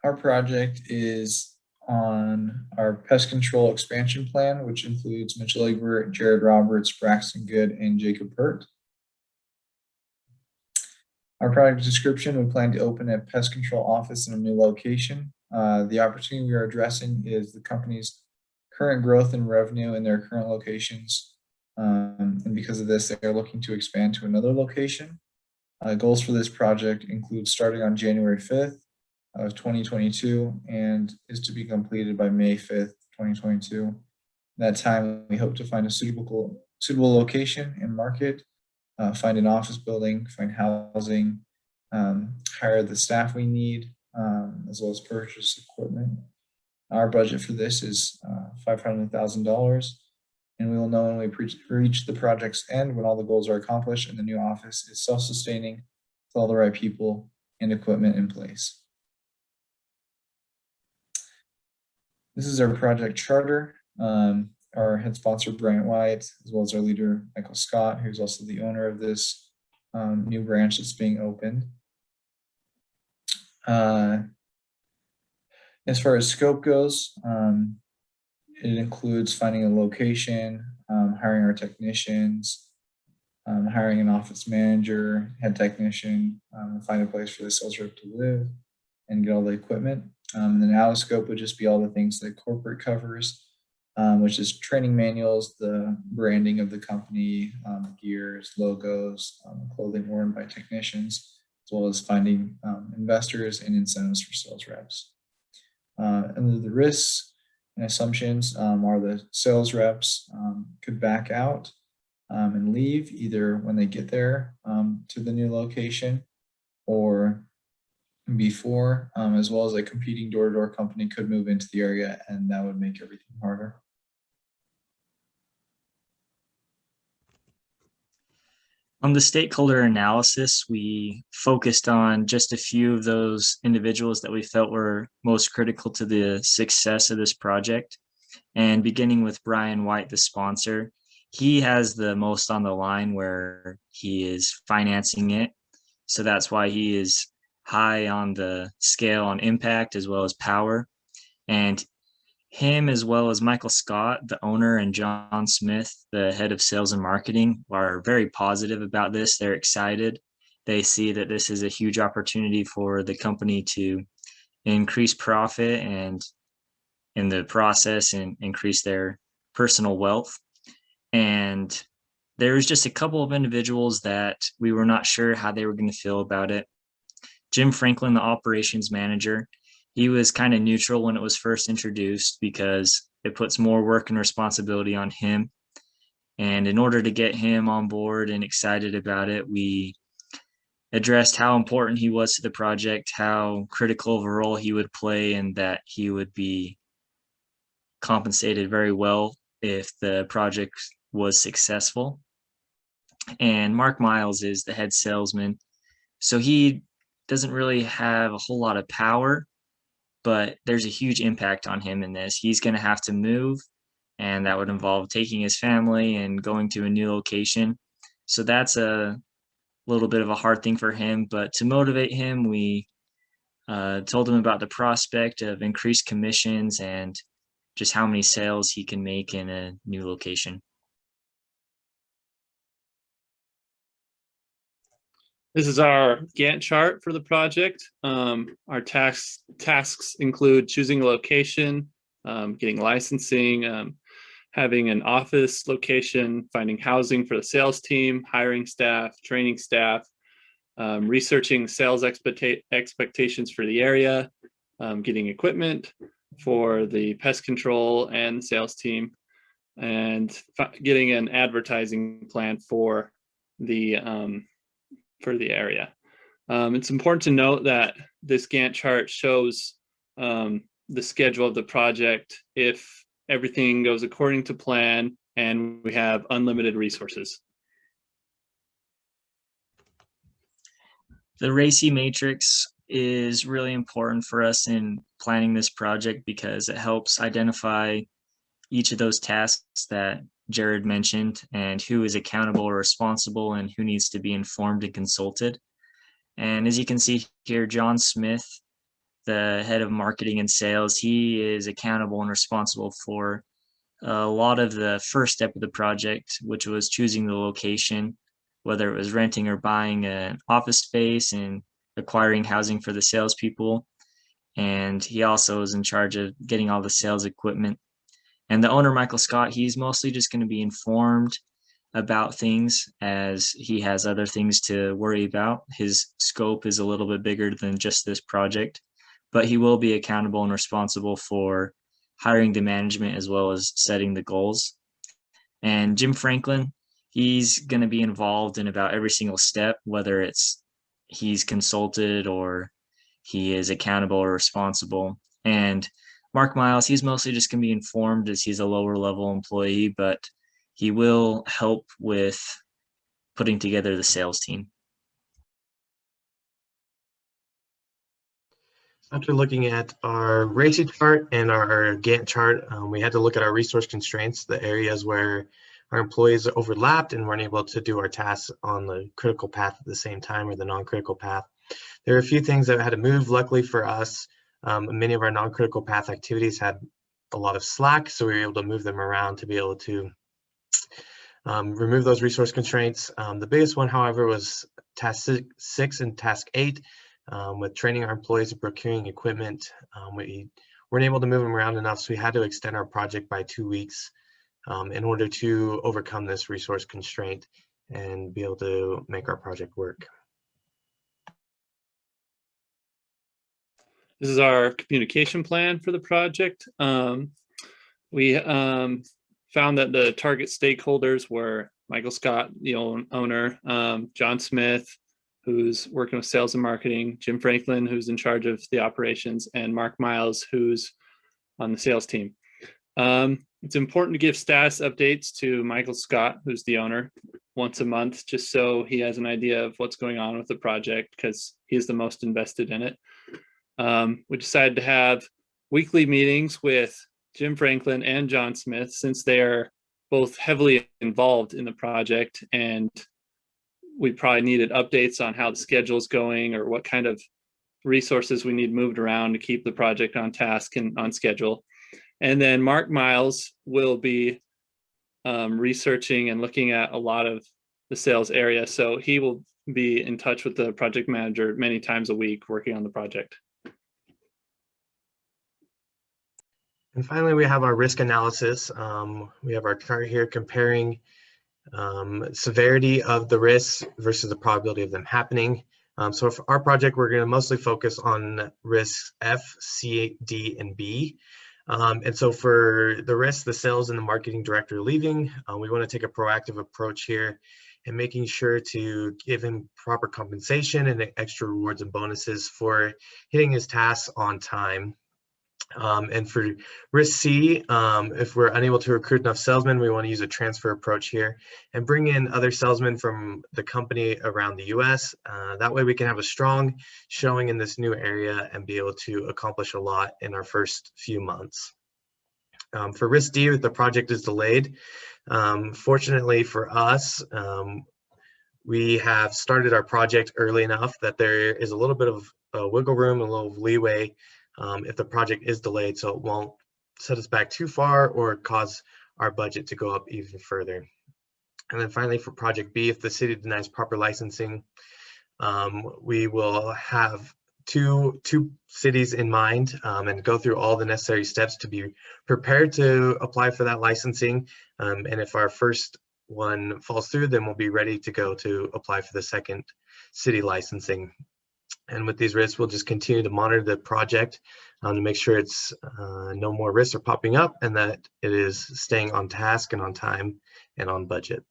Our project is on our pest control expansion plan, which includes Mitchell Egbert, Jared Roberts, Braxton Good, and Jacob Pert. Our project description, we plan to open a pest control office in a new location. The opportunity we are addressing is the company's current growth in revenue in their current locations. And because of this, they are looking to expand to another location. Goals for this project include starting on January 5th of 2022 and is to be completed by May 5th, 2022. That time, we hope to find a suitable location and market, find an office building, find housing, hire the staff we need, as well as purchase equipment. Our budget for this is $500,000, and we will know when we reach the project's end, when all the goals are accomplished and the new office is self-sustaining with all the right people and equipment in place. This is our project charter. Our head sponsor, Bryant White, as well as our leader, Michael Scott, who's also the owner of this new branch that's being opened. As far as scope goes, it includes finding a location, hiring our technicians, hiring an office manager, head technician, find a place for the sales rep to live, and get all the equipment. And then out of scope would just be all the things that corporate covers, which is training manuals, the branding of the company, gears, logos, clothing worn by technicians, as well as finding investors and incentives for sales reps. And the risks and assumptions are the sales reps could back out and leave either when they get there to the new location or before, as well as a competing door-to-door company could move into the area, and that would make everything harder. On the stakeholder analysis, we focused on just a few of those individuals that we felt were most critical to the success of this project. And beginning with Brian White, the sponsor, he has the most on the line where he is financing it. So that's why he is high on the scale on impact as well as power. And him, as well as Michael Scott, the owner, and John Smith, the head of sales and marketing, are very positive about this. They're excited. They see that this is a huge opportunity for the company to increase profit and in the process and increase their personal wealth. And there was just a couple of individuals that we were not sure how they were going to feel about it. Jim Franklin, the operations manager, he was kind of neutral when it was first introduced because it puts more work and responsibility on him. And in order to get him on board and excited about it, we addressed how important he was to the project, how critical of a role he would play, and that he would be compensated very well if the project was successful. And Mark Miles is the head salesman. So he doesn't really have a whole lot of power, but there's a huge impact on him in this. He's going to have to move, and that would involve taking his family and going to a new location. So that's a little bit of a hard thing for him, but to motivate him, we told him about the prospect of increased commissions and just how many sales he can make in a new location. This is our Gantt chart for the project. Our tasks include choosing a location, getting licensing, having an office location, finding housing for the sales team, hiring staff, training staff, researching sales expectations for the area, getting equipment for the pest control and the sales team, and getting an advertising plan for the area. It's important to note that this Gantt chart shows the schedule of the project if everything goes according to plan and we have unlimited resources. The RACI matrix is really important for us in planning this project because it helps identify each of those tasks that Jared mentioned and who is accountable or responsible and who needs to be informed and consulted. And as you can see here, John Smith the head of marketing and sales, he is accountable and responsible for a lot of the first step of the project, which was choosing the location, whether it was renting or buying an office space and acquiring housing for the salespeople. And he also is in charge of getting all the sales equipment. And the owner, Michael Scott, he's mostly just going to be informed about things as he has other things to worry about. His scope is a little bit bigger than just this project, but he will be accountable and responsible for hiring the management as well as setting the goals. And Jim Franklin, he's going to be involved in about every single step, whether it's he's consulted or he is accountable or responsible. And Mark Miles, he's mostly just going to be informed as he's a lower level employee, but he will help with putting together the sales team. After looking at our RACI chart and our Gantt chart, we had to look at our resource constraints, the areas where our employees overlapped and weren't able to do our tasks on the critical path at the same time or the non-critical path. There are a few things that had to move. Luckily for us, many of our non-critical path activities had a lot of slack, so we were able to move them around to be able to remove those resource constraints. The biggest one, however, was task 6 and task 8. With training our employees and procuring equipment, we weren't able to move them around enough, so we had to extend our project by 2 weeks in order to overcome this resource constraint and be able to make our project work. This is our communication plan for the project. We found that the target stakeholders were Michael Scott, the owner, John Smith, who's working with sales and marketing, Jim Franklin, who's in charge of the operations, and Mark Miles, who's on the sales team. It's important to give status updates to Michael Scott, who's the owner, once a month, just so he has an idea of what's going on with the project, because he's the most invested in it. We decided to have weekly meetings with Jim Franklin and John Smith, since they are both heavily involved in the project, and we probably needed updates on how the schedule is going or what kind of resources we need moved around to keep the project on task and on schedule. And then Mark Miles will be researching and looking at a lot of the sales area. So he will be in touch with the project manager many times a week working on the project. And finally, we have our risk analysis. We have our chart here comparing severity of the risks versus the probability of them happening. So for our project, we're going to mostly focus on risks F, C, D, and B. And so for the risks, the sales and the marketing director leaving, we want to take a proactive approach here and making sure to give him proper compensation and extra rewards and bonuses for hitting his tasks on time. And for risk C, if we're unable to recruit enough salesmen, we want to use a transfer approach here and bring in other salesmen from the company around the US. That way we can have a strong showing in this new area and be able to accomplish a lot in our first few months. For risk D, if the project is delayed, fortunately for us, we have started our project early enough that there is a little bit of wiggle room, a little leeway if the project is delayed, so it won't set us back too far or cause our budget to go up even further. And then finally, for project B, if the city denies proper licensing, we will have two cities in mind and go through all the necessary steps to be prepared to apply for that licensing. And if our first one falls through, then we'll be ready to go to apply for the second city licensing. And with these risks, we'll just continue to monitor the project to make sure it's no more risks are popping up and that it is staying on task and on time and on budget.